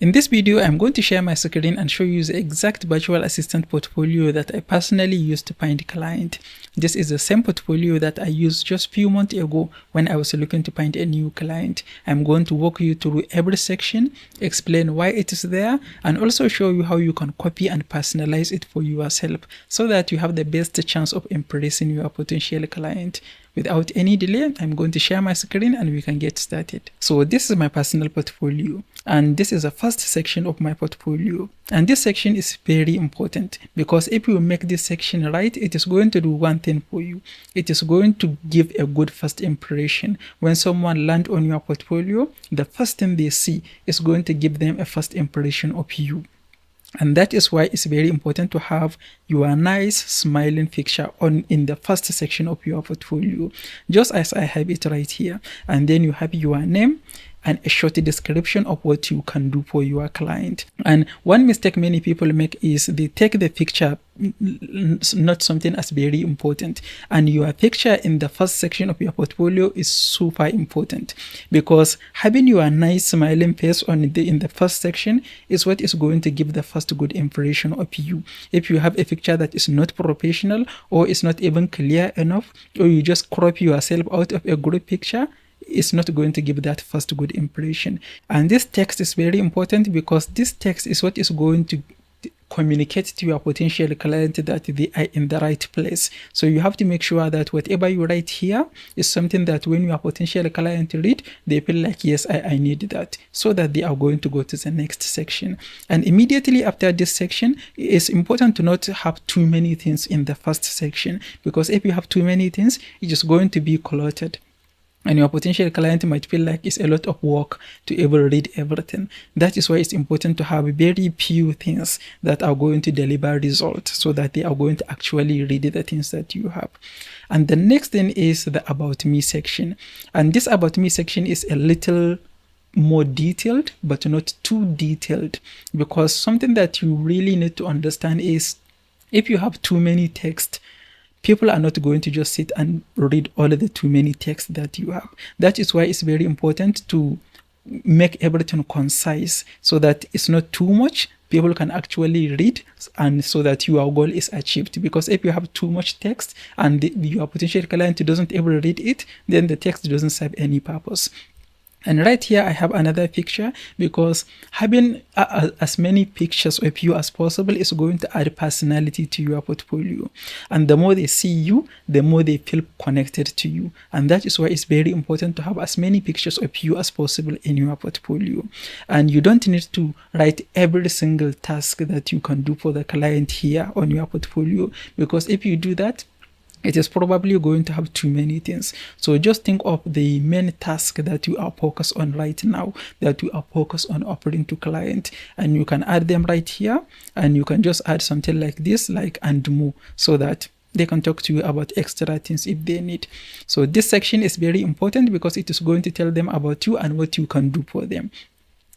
In this video, I'm going to share my screen and show you the exact virtual assistant portfolio that I personally used to find a client. This is the same portfolio that I used just a few months ago when I was looking to find a new client. I'm going to walk you through every section, explain why it is there, and also show you how you can copy and personalize it for yourself so that you have the best chance of impressing your potential client. Without any delay, I'm going to share my screen and we can get started. So this is my personal portfolio, and this is the first section of my portfolio. And this section is very important because if you make this section right, it is going to do one thing for you. It is going to give a good first impression. When someone lands on your portfolio, the first thing they see is going to give them a first impression of you. And that is why it's very important to have your nice smiling picture on in the first section of your portfolio, just as I have it right here. And then you have your name and a short description of what you can do for your client. And one mistake many people make is they take the picture not something as very important, and your picture in the first section of your portfolio is super important because having your nice smiling face on in the first section is what is going to give the first good impression of you. If you have a picture that is not professional or is not even clear enough, or you just crop yourself out of a group picture, it's not going to give that first good impression. And this text is very important because this text is what is going to communicate to your potential client that they are in the right place. So you have to make sure that whatever you write here is something that when your potential client read, they feel like, yes, I need that, so that they are going to go to the next section. And immediately after this section, it's important to not have too many things in the first section, because if you have too many things, it is going to be cluttered. And your potential client might feel like it's a lot of work to ever read everything. That is why it's important to have very few things that are going to deliver results, so that they are going to actually read the things that you have. And the next thing is the About Me section. And this About Me section is a little more detailed, but not too detailed, because something that you really need to understand is if you have too many text, people are not going to just sit and read all of the too many texts that you have. That is why it's very important to make everything concise so that it's not too much. People can actually read, and so that your goal is achieved. Because if you have too much text and your potential client doesn't ever read it, then the text doesn't serve any purpose. And right here, I have another picture because having as many pictures of you as possible is going to add personality to your portfolio. And the more they see you, the more they feel connected to you. And that is why it's very important to have as many pictures of you as possible in your portfolio. And you don't need to write every single task that you can do for the client here on your portfolio, because if you do that, it is probably going to have too many things. So just think of the main task that you are focused on right now, that you are focused on offering to client, and you can add them right here, and you can just add something like this, like and more, so that they can talk to you about extra things if they need. So this section is very important because it is going to tell them about you and what you can do for them.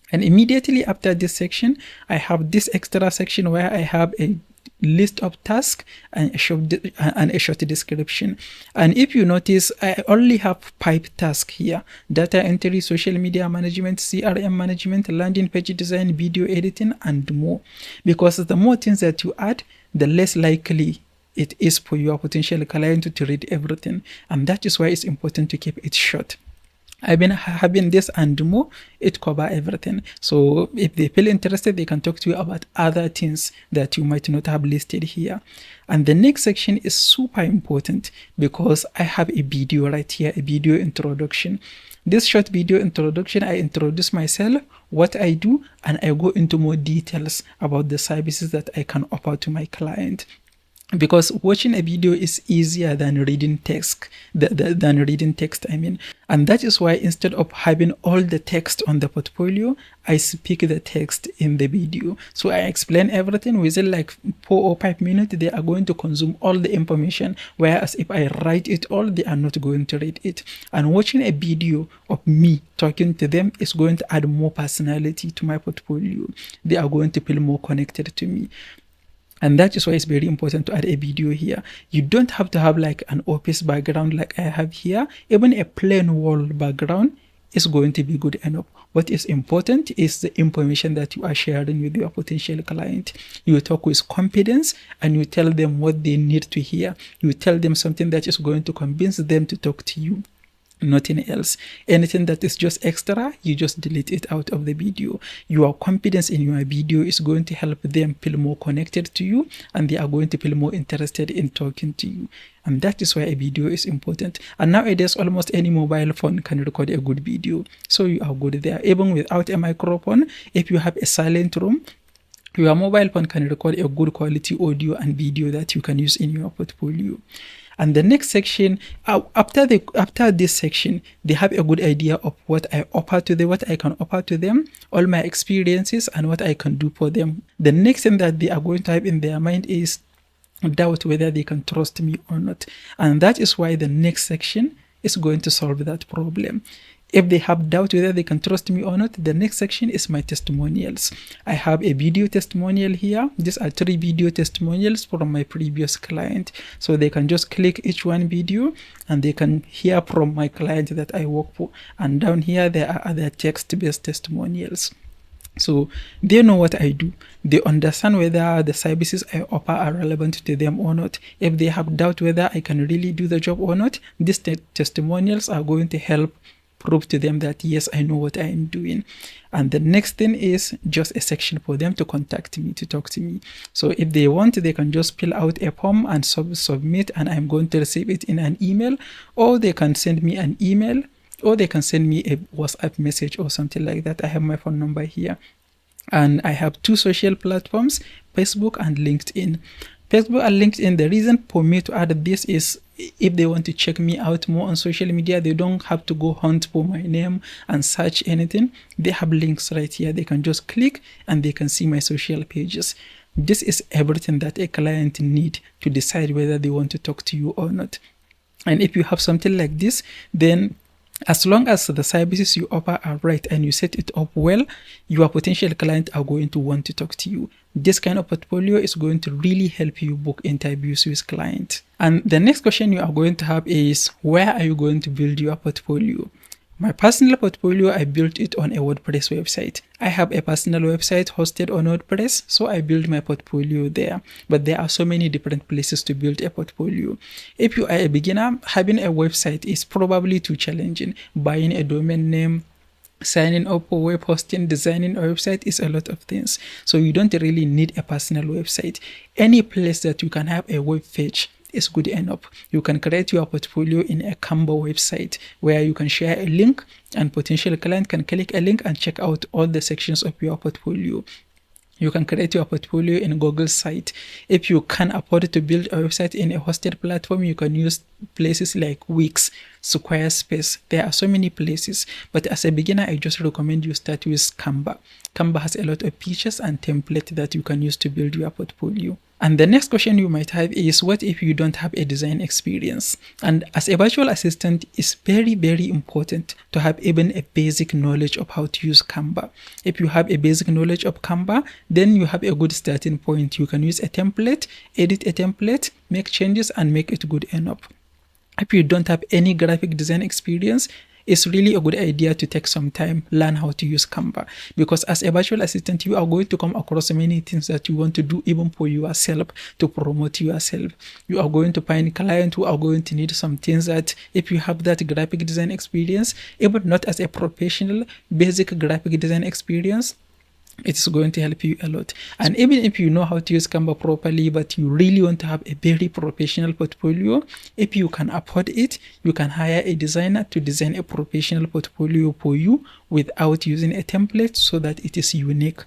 And immediately after this section, I have this extra section where I have a list of tasks and a short description. And if you notice, I only have 5 tasks here: data entry, social media management, CRM management, landing page design, video editing, and more. Because the more things that you add, the less likely it is for your potential client to read everything. And that is why it's important to keep it short. I've been having this and more, it cover everything. So if they feel interested, they can talk to you about other things that you might not have listed here. And the next section is super important because I have a video right here, a video introduction. This short video introduction, I introduce myself, what I do, and I go into more details about the services that I can offer to my client. Because watching a video is easier than reading text, and that is why instead of having all the text on the portfolio, I speak the text in the video. So I explain everything within like 4 or 5 minutes. They are going to consume all the information, whereas if I write it all, they are not going to read it. And watching a video of me talking to them is going to add more personality to my portfolio. They are going to feel more connected to me. And that is why it's very important to add a video here. You don't have to have like an office background like I have here. Even a plain wall background is going to be good enough. What is important is the information that you are sharing with your potential client. You talk with confidence and you tell them what they need to hear. You tell them something that is going to convince them to talk to you. Nothing else. Anything that is just extra, you just delete it out of the video. Your confidence in your video is going to help them feel more connected to you, and they are going to feel more interested in talking to you. And that is why a video is important. And nowadays, almost any mobile phone can record a good video. So you are good there. Even without a microphone, if you have a silent room, your mobile phone can record a good quality audio and video that you can use in your portfolio. And the next section, after this section, they have a good idea of what I can offer to them, all my experiences, and what I can do for them. The next thing that they are going to have in their mind is doubt whether they can trust me or not. And that is why the next section is going to solve that problem. If they have doubt whether they can trust me or not, the next section is my testimonials. I have a video testimonial here. These are 3 video testimonials from my previous client. So they can just click each one video and they can hear from my client that I work for. And down here, there are other text-based testimonials. So they know what I do. They understand whether the services I offer are relevant to them or not. If they have doubt whether I can really do the job or not, these testimonials are going to help prove to them that yes, I know what I am doing. And the next thing is just a section for them to contact me, to talk to me. So if they want, they can just fill out a form and submit, and I'm going to receive it in an email, or they can send me an email, or they can send me a WhatsApp message or something like that. I have my phone number here. And I have 2 social platforms, Facebook and LinkedIn. Facebook and LinkedIn, the reason for me to add this is if they want to check me out more on social media, they don't have to go hunt for my name and search anything. They have links right here. They can just click and they can see my social pages. This is everything that a client needs to decide whether they want to talk to you or not. And if you have something like this, then as long as the services you offer are right and you set it up well, your potential clients are going to want to talk to you. This kind of portfolio is going to really help you book interviews with clients. And the next question you are going to have is, where are you going to build your portfolio? My personal portfolio, I built it on a WordPress website. I have a personal website hosted on WordPress, so I build my portfolio there. But there are so many different places to build a portfolio. If you are a beginner, having a website is probably too challenging. Buying a domain name, signing up for web hosting, designing a website is a lot of things. So you don't really need a personal website. Any place that you can have a web page is good enough. You can create your portfolio in a Canva website where you can share a link and potential client can click a link and check out all the sections of your portfolio. You can create your portfolio in Google site. If you can afford to build a website in a hosted platform, you can use places like Wix, Squarespace. There are so many places, but as a beginner, I just recommend you start with Canva. Canva has a lot of features and templates that you can use to build your portfolio. And the next question you might have is, what if you don't have a design experience? And as a virtual assistant, it's very, very important to have even a basic knowledge of how to use Canva. If you have a basic knowledge of Canva, then you have a good starting point. You can use a template, edit a template, make changes, and make it good enough. If you don't have any graphic design experience, it's really a good idea to take some time, learn how to use Canva. Because as a virtual assistant, you are going to come across many things that you want to do even for yourself, to promote yourself. You are going to find clients who are going to need some things that if you have that graphic design experience, even not as a professional, basic graphic design experience, it's going to help you a lot. And even if you know how to use Canva properly, but you really want to have a very professional portfolio, if you can afford it, you can hire a designer to design a professional portfolio for you without using a template so that it is unique.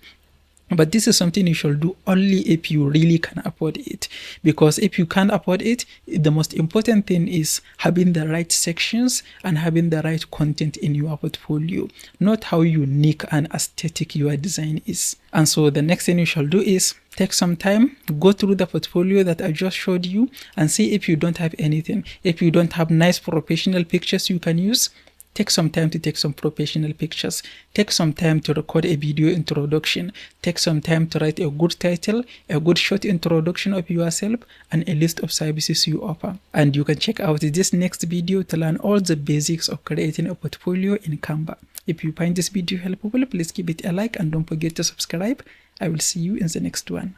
But this is something you should do only if you really can afford it. Because if you can't afford it, the most important thing is having the right sections and having the right content in your portfolio, not how unique and aesthetic your design is. And so the next thing you shall do is take some time, go through the portfolio that I just showed you and see if you don't have anything. If you don't have nice professional pictures you can use, take some time to take some professional pictures, take some time to record a video introduction, take some time to write a good title, a good short introduction of yourself, and a list of services you offer. And you can check out this next video to learn all the basics of creating a portfolio in Canva. If you find this video helpful, please give it a like and don't forget to subscribe. I will see you in the next one.